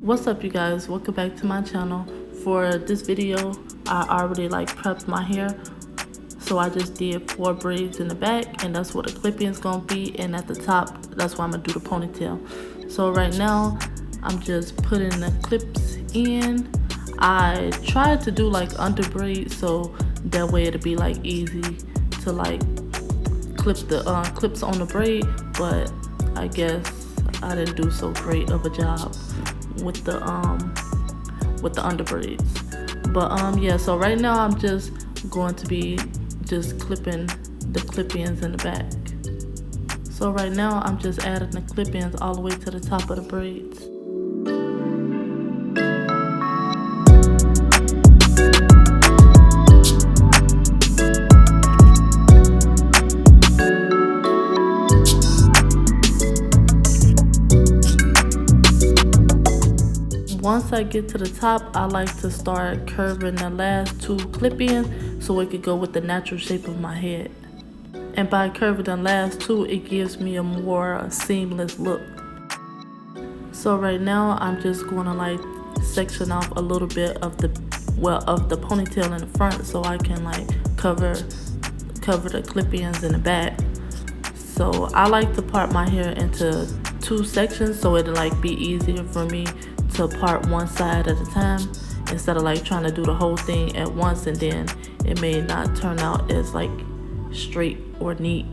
What's up, you guys? Welcome back to my channel. For this video, I already prepped my hair, so I just did 4 braids in the back, and that's what the clip-in is gonna be, and at the top, that's why I'm gonna do the ponytail. So right now, I'm just putting the clips in. I tried to do under braids, so that way it'll be easy to clip the clips on the braid, but I guess I didn't do so great of a job with the under braids. But yeah, so right now I'm just going to be just clipping the clip-ins in the back. So right now I'm just adding the clip-ins all the way to the top of the braids. Once I get to the top, I like to start curving the last 2 clip-ins so it could go with the natural shape of my head. And by curving the last 2, it gives me a more seamless look. So right now, I'm just going to section off a little bit of the ponytail in the front so I can cover the clip-ins in the back. So I like to part my hair into 2 sections so it'll be easier for me to part one side at a time instead of trying to do the whole thing at once, and then it may not turn out as straight or neat.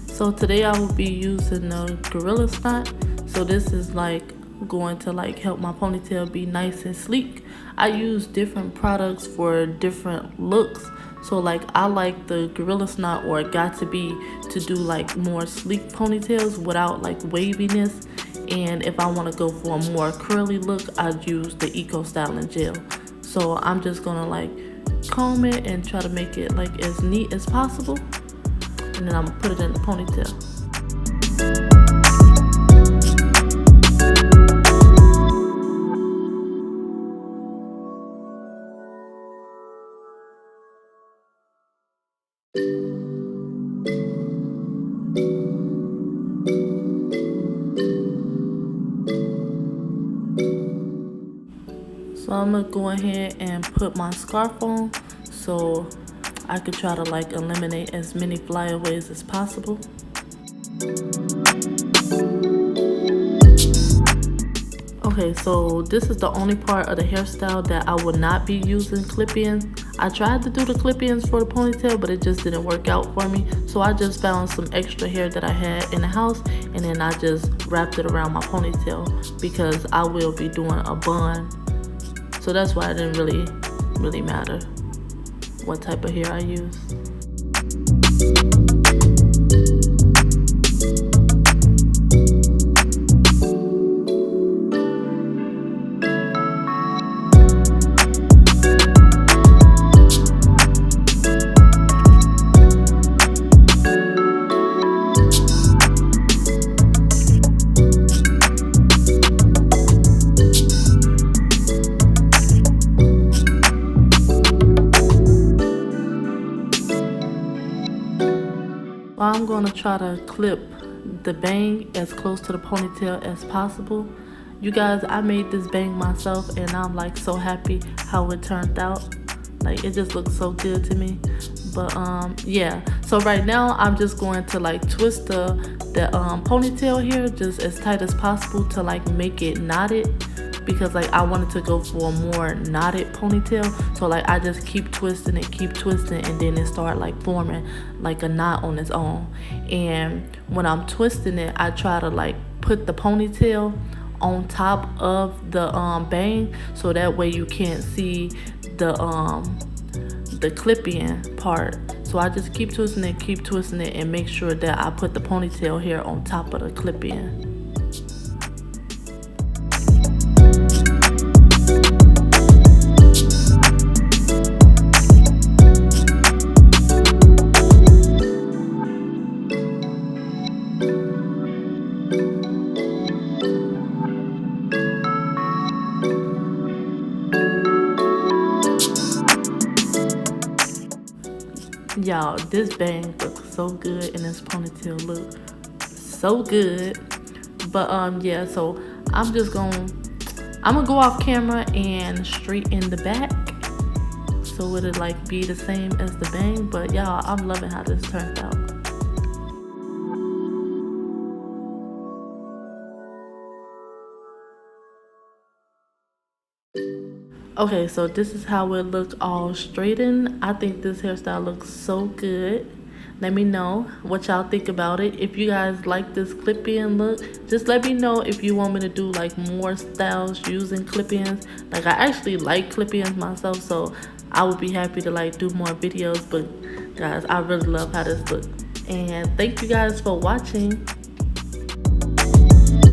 So today I will be using the Gorilla Knot. So this is going to help my ponytail be nice and sleek. I use different products for different looks. So I like the Gorilla Knot or Got To Be to do more sleek ponytails without waviness. And if I want to go for a more curly look, I'd use the Eco Styling Gel. So I'm just gonna comb it and try to make it as neat as possible. And then I'm gonna put it in the ponytail. So I'm gonna go ahead and put my scarf on so I could try to eliminate as many flyaways as possible. Okay, so this is the only part of the hairstyle that I would not be using clip-ins. I tried to do the clip-ins for the ponytail, but it just didn't work out for me. So I just found some extra hair that I had in the house, and then I just wrapped it around my ponytail because I will be doing a bun. So that's why it didn't really matter what type of hair I use. I'm going to try to clip the bang as close to the ponytail as possible. You guys, I made this bang myself and I'm so happy how it turned out. It just looks so good to me. But yeah, so right now I'm just going to twist the ponytail here just as tight as possible to make it knotted, because I wanted to go for a more knotted ponytail. So I just keep twisting it, and then it start forming a knot on its own. And when I'm twisting it, I try to put the ponytail on top of the bang, so that way you can't see the clip-in part. So I just keep twisting it and make sure that I put the ponytail hair on top of the clip-in. Y'all, this bang looks so good and this ponytail look so good. But yeah, so I'm gonna go off camera and straighten the back so it'll like be the same as the bang. But y'all, I'm loving how this turned out. Okay, so this is how it looked all straightened. I think this hairstyle looks so good. Let me know what y'all think about it. If you guys like this clip-in look, just let me know if you want me to do like more styles using clip-ins. Like I actually like clip-ins myself, so I would be happy to like do more videos. But guys, I really love how this looks. And thank you guys for watching.